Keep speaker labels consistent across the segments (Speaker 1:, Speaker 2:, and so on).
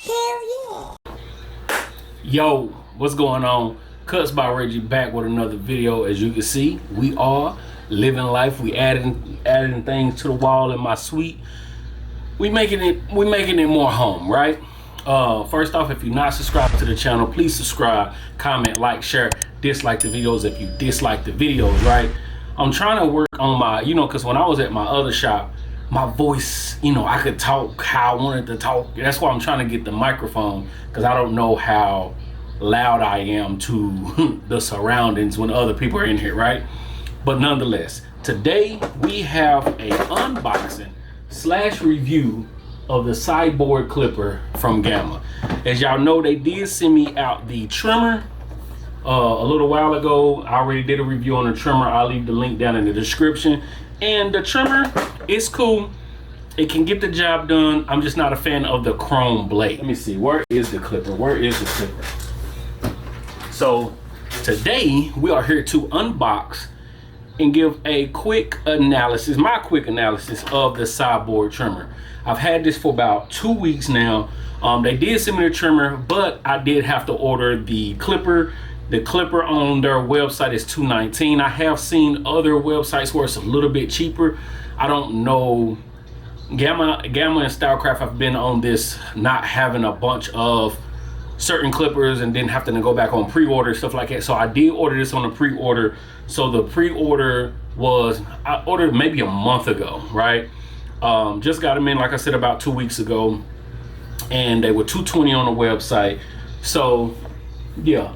Speaker 1: Hell yeah.
Speaker 2: Yo, what's going on? Cuts by Reggie back with another video. As you can see, we are living life. We adding things to the wall in my suite. We making it more home, right? First off, if you're not subscribed to the channel, please subscribe, comment, like, share, dislike the videos if you dislike the videos, right? I'm trying to work on my, because when I was at my other shop, my voice, I could talk how I wanted to talk. That's why I'm trying to get the microphone, because I don't know how loud I am to the surroundings when other people are in here, right? But nonetheless, today we have a unboxing / review of the Cyborg clipper from Gamma. As y'all know, they did send me out the trimmer a little while ago. I already did a review on the trimmer. I'll leave the link down in the description. And the trimmer is cool. It can get the job done. I'm just not a fan of the chrome blade. Let me see, where is the clipper? Where is the clipper? So today we are here to unbox and give a quick analysis, my quick analysis of the Cyborg trimmer. I've had this for about 2 weeks now. They did send me the trimmer, but I did have to order the clipper. The clipper on their website is $219. I have seen other websites where it's a little bit cheaper. I don't know. Gamma and Stylecraft have been on this not having a bunch of certain clippers and then having to go back on pre-order, stuff like that. So I did order this on a pre-order. So the pre-order was, I ordered maybe a month ago, right? Just got them in, like I said, about 2 weeks ago, and they were $220 on the website. So yeah,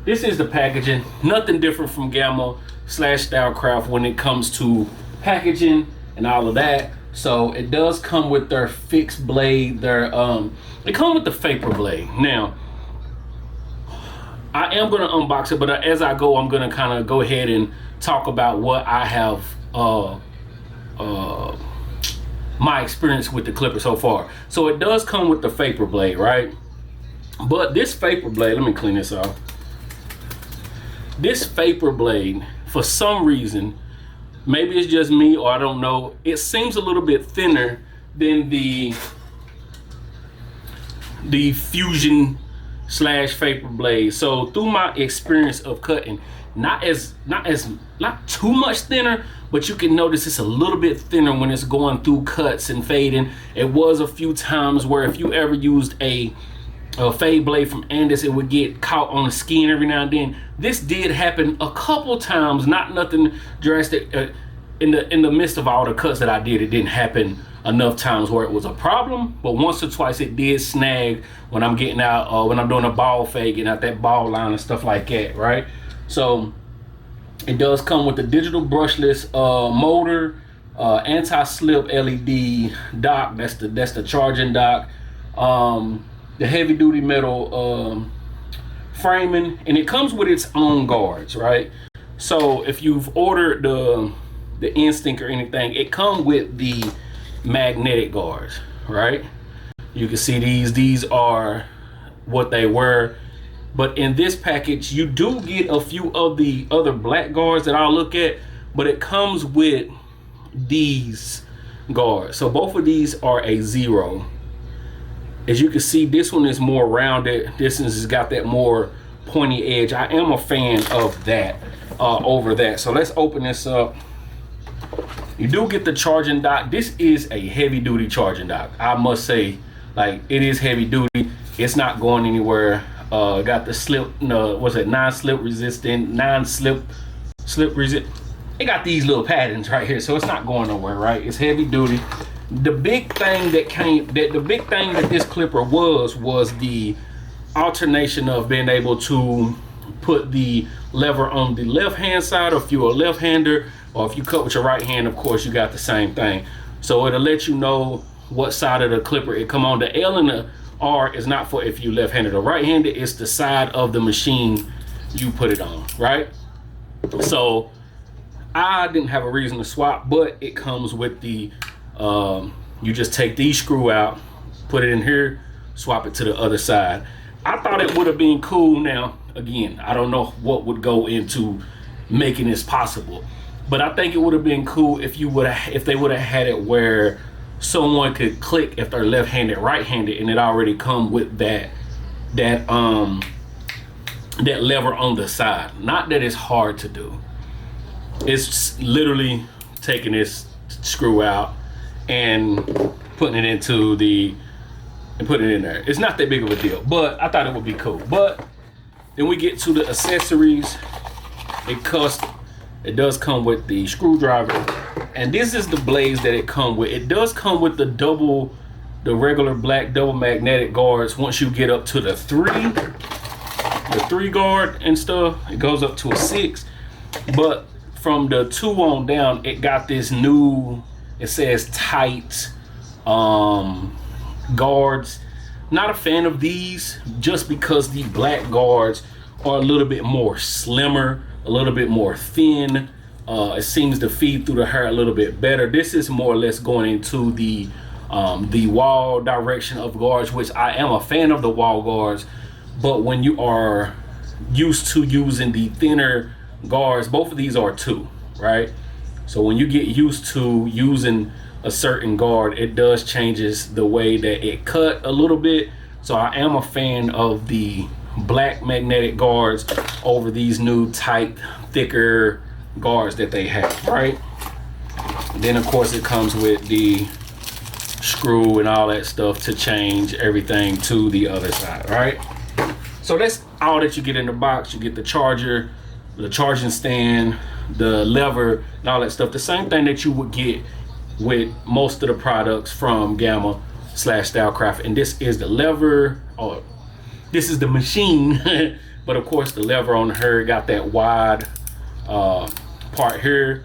Speaker 2: this is the packaging. Nothing different from Gamma / Stylecraft when it comes to packaging and all of that. So it does come with their fixed blade. It comes with the vapor blade. Now, I am gonna unbox it, but as I go, I'm gonna kind of go ahead and talk about what I have, my experience with the clipper so far. So it does come with the vapor blade, right? But this vapor blade, let me clean this off. This vapor blade, for some reason, maybe it's just me or I don't know, it seems a little bit thinner than the Fusion / vapor blade. So through my experience of cutting, not too much thinner, but you can notice it's a little bit thinner when it's going through cuts and fading. It was a few times where if you ever used a fade blade from Andis, it would get caught on the skin every now and then. This did happen a couple times, not nothing drastic. In the midst of all the cuts that I did, it didn't happen enough times where it was a problem, but once or twice it did snag when I'm getting out, when I'm doing a ball fade, getting out that ball line and stuff like that, right? So it does come with the digital brushless motor, anti-slip LED dock. That's the charging dock. The heavy duty metal framing, and it comes with its own guards, right? So if you've ordered the Instinct or anything, it comes with the magnetic guards, right? You can see these are what they were, but in this package you do get a few of the other black guards that I'll look at, but it comes with these guards. So both of these are a 0. As you can see, this one is more rounded. This one has got that more pointy edge. I am a fan of that over that. So let's open this up. You do get the charging dock. This is a heavy duty charging dock, I must say. Like, it is heavy duty. It's not going anywhere. Got the slip, what's it, non-slip resistant, slip resist. It got these little patterns right here, so it's not going nowhere, right? It's heavy duty. The big thing that this clipper was the alternation of being able to put the lever on the left hand side if you're a left-hander, or if you cut with your right hand, of course, you got the same thing. So it'll let you know what side of the clipper it come on. The L and the R is not for if you left-handed or right-handed. It's the side of the machine you put it on, right? So I didn't have a reason to swap, but it comes with the you just take the screw out, put it in here, swap it to the other side. I thought it would have been cool. Now again, I don't know what would go into making this possible, but I think it would have been cool if they would have had it where someone could click if they're left-handed, right-handed, and it already come with that lever on the side. Not that it's hard to do. It's literally taking this screw out and putting it into and putting it in there. It's not that big of a deal, but I thought it would be cool. But then we get to the accessories. It does come with the screwdriver, and this is the blades that it come with. It does come with the regular black double magnetic guards. Once you get up to the three guard and stuff, it goes up to a 6. But from the 2 on down, it got this new, it says tight guards. Not a fan of these, just because the black guards are a little bit more slimmer, a little bit more thin. It seems to feed through the hair a little bit better. This is more or less going into the wall direction of guards, which I am a fan of the wall guards. But when you are used to using the thinner guards, both of these are 2, right? So when you get used to using a certain guard, it does changes the way that it cut a little bit. So I am a fan of the black magnetic guards over these new tight, thicker guards that they have, right? Then of course it comes with the screw and all that stuff to change everything to the other side, right? So that's all that you get in the box. You get the charger, the charging stand, the lever, and all that stuff. The same thing that you would get with most of the products from Gamma/Stylecraft. And this is the lever, or this is the machine. But of course the lever on her got that wide part here,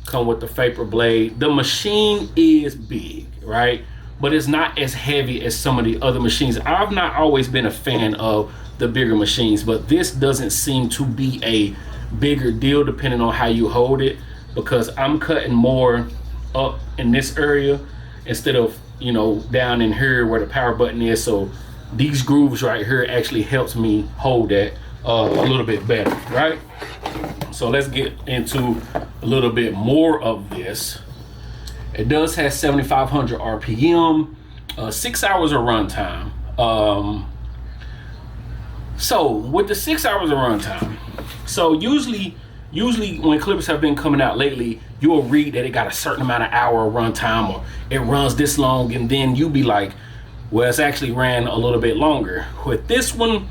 Speaker 2: come with the vapor blade. The machine is big, right? But it's not as heavy as some of the other machines. I've not always been a fan of the bigger machines, but this doesn't seem to be a bigger deal depending on how you hold it, because I'm cutting more up in this area instead of, you know, down in here where the power button is. So these grooves right here actually helps me hold that a little bit better, right? So let's get into a little bit more of this. It does have 7,500 RPM, 6 hours of runtime. So with the 6 hours of runtime, so usually when clippers have been coming out lately, you'll read that it got a certain amount of hour of runtime, or it runs this long, and then you'll be like, well, it's actually ran a little bit longer. With this one,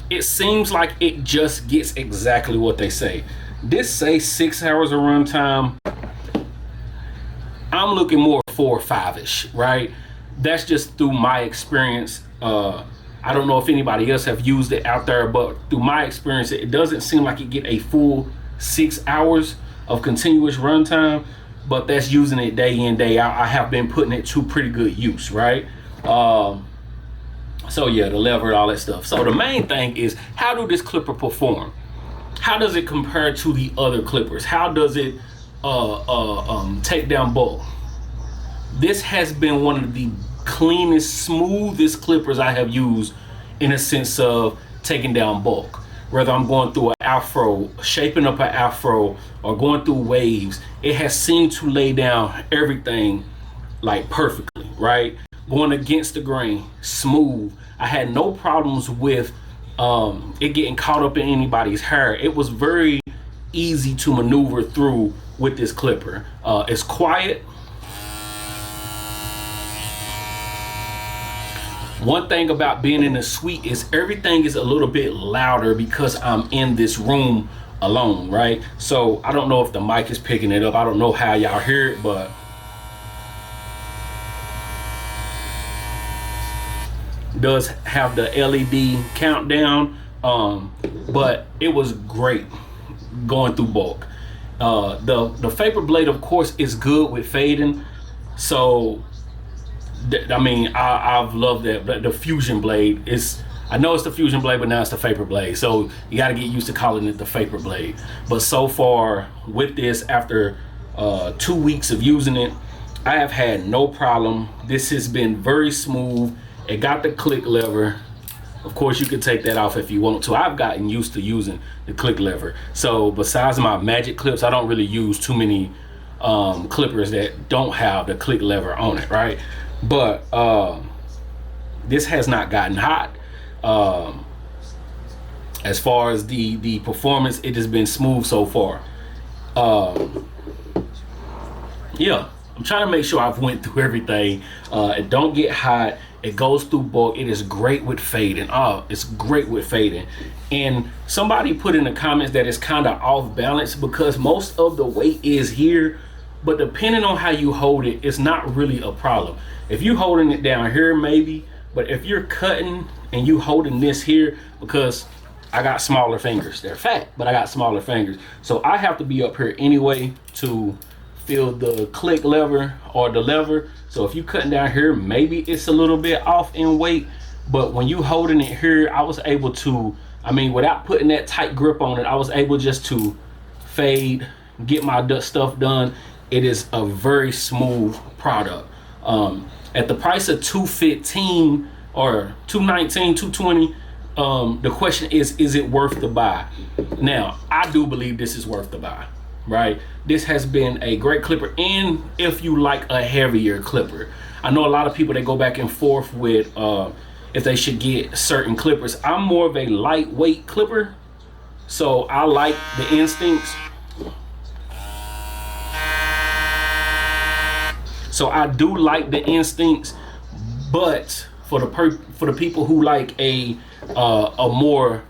Speaker 2: it seems like it just gets exactly what they say. This say 6 hours of runtime. I'm looking more 4 or 5-ish, right? That's just through my experience. I don't know if anybody else have used it out there, but through my experience, it doesn't seem like it get a full 6 hours of continuous runtime, but that's using it day in, day out. I have been putting it to pretty good use, right? So yeah, the lever, all that stuff. So the main thing is, how do this clipper perform? How does it compare to the other clippers? How does it take down bulk? This has been one of the cleanest, smoothest clippers I have used in a sense of taking down bulk. Whether I'm going through an afro, shaping up an afro, or going through waves, it has seemed to lay down everything like perfectly, right? Going against the grain, smooth. I had no problems with it getting caught up in anybody's hair. It was very easy to maneuver through with this clipper. It's quiet. One thing about being in the suite is everything is a little bit louder because I'm in this room alone, right? So I don't know if the mic is picking it up. I don't know how y'all hear it, but it does have the LED countdown. But it was great going through bulk. The vapor blade, of course, is good with fading. So I mean, I've loved that. But the fusion blade is, I know it's the fusion blade, but now it's the vapor blade. So you got to get used to calling it the vapor blade. But so far with this, after 2 weeks of using it, I have had no problem. This has been very smooth. It got the click lever. Of course, you can take that off if you want to. I've gotten used to using the click lever. So besides my magic clips, I don't really use too many clippers that don't have the click lever on it, right? But this has not gotten hot. As far as the performance, it has been smooth so far. Yeah, I'm trying to make sure I've went through everything. It don't get hot. It goes through bulk. It is great with fading. Oh, it's great with fading. And somebody put in the comments that it's kind of off balance because most of the weight is here, but depending on how you hold it, it's not really a problem. If you're holding it down here, maybe, but if you're cutting and you holding this here, because I got smaller fingers. They're fat, but I got smaller fingers. So I have to be up here anyway to feel the click lever or the lever. So if you cutting down here, maybe it's a little bit off in weight, but when you holding it here, I was able to, I mean, without putting that tight grip on it, I was able just to fade, get my stuff done. It is a very smooth product. At the price of $215 or $219, $220, the question is it worth the buy? Now, I do believe this is worth the buy, right? This has been a great clipper, and if you like a heavier clipper. I know a lot of people, they go back and forth with if they should get certain clippers. I'm more of a lightweight clipper, so I like the Instincts. So I do like the Instincts, but for the people who like a more,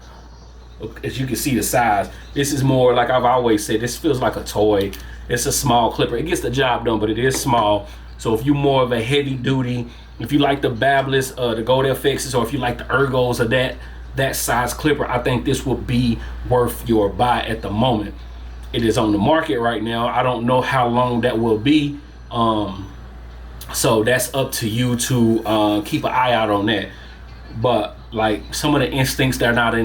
Speaker 2: as you can see the size, this is more, like I've always said, this feels like a toy. It's a small clipper. It gets the job done, but it is small. So if you're more of a heavy duty, if you like the Babyliss, the Gold FXs, or if you like the Ergos of that size clipper, I think this will be worth your buy at the moment. It is on the market right now. I don't know how long that will be. So that's up to you to keep an eye out on that. But like some of the Instincts, they're not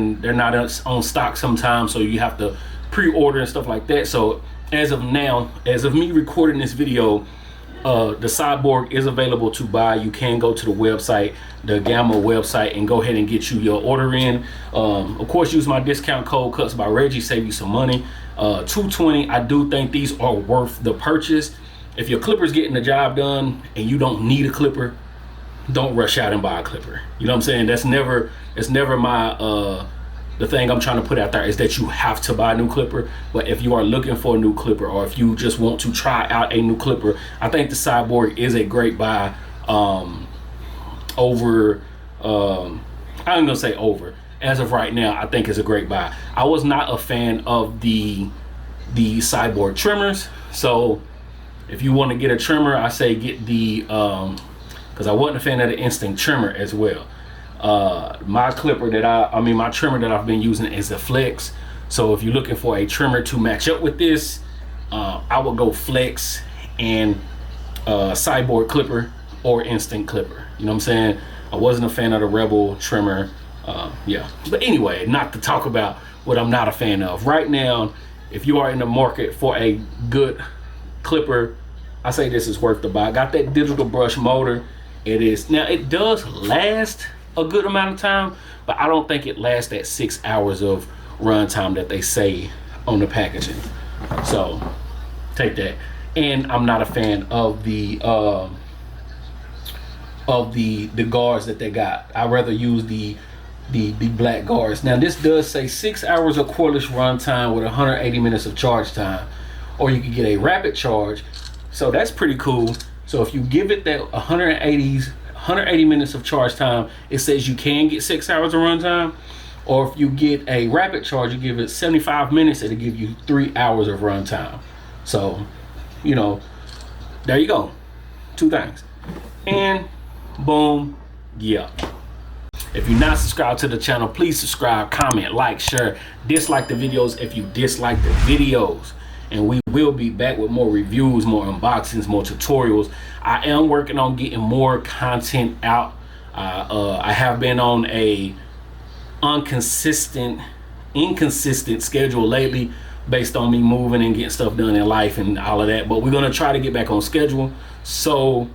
Speaker 2: on stock sometimes, so you have to pre-order and stuff like that. So as of now, as of me recording this video, the Cyborg is available to buy. You can go to the website, the Gamma website, and go ahead and get you your order in. Of course, use my discount code Cuts by Reggie, save you some money. $220. I do think these are worth the purchase. If your clipper's getting the job done and you don't need a clipper, don't rush out and buy a clipper. You know what I'm saying? It's never my the thing I'm trying to put out there is that you have to buy a new clipper. But if you are looking for a new clipper, or if you just want to try out a new clipper, I think the Cyborg is a great buy. Over I'm gonna say over, as of right now, I think it's a great buy. I was not a fan of the Cyborg trimmers, so if you want to get a trimmer, I say get the because I wasn't a fan of the Instinct trimmer as well. My clipper that my trimmer that I've been using is a Flex. So if you're looking for a trimmer to match up with this, I would go Flex and Cyborg clipper or Instinct clipper. You know what I'm saying? I wasn't a fan of the Rebel trimmer. Yeah, but anyway, not to talk about what I'm not a fan of right now. If you are in the market for a good clipper, I say this is worth the buy. Got that digital brush motor. It does last a good amount of time, but I don't think it lasts that 6 hours of run time that they say on the packaging. So take that. And I'm not a fan of the guards that they got. I'd rather use the black guards. Now this does say 6 hours of cordless run time with 180 minutes of charge time, or you can get a rapid charge. So that's pretty cool. So if you give it that 180 minutes of charge time, it says you can get 6 hours of run time. Or if you get a rapid charge, you give it 75 minutes, it'll give you 3 hours of run time. So, you know, there you go. Two things. And boom, yeah. If you're not subscribed to the channel, please subscribe, comment, like, share, dislike the videos if you dislike the videos. And we will be back with more reviews, more unboxings, more tutorials. I am working on getting more content out. I have been on a inconsistent schedule lately based on me moving and getting stuff done in life and all of that. But we're going to try to get back on schedule. So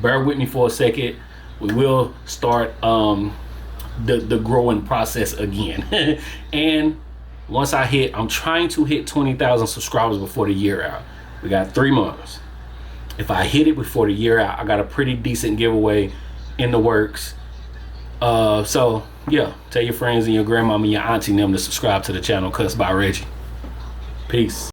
Speaker 2: bear with me for a second. We will start the growing process again. And once I'm trying to hit 20,000 subscribers before the year out. We got 3 months. If I hit it before the year out, I got a pretty decent giveaway in the works. So yeah, tell your friends and your grandmama and your auntie and them to subscribe to the channel Cuts by Reggie. Peace.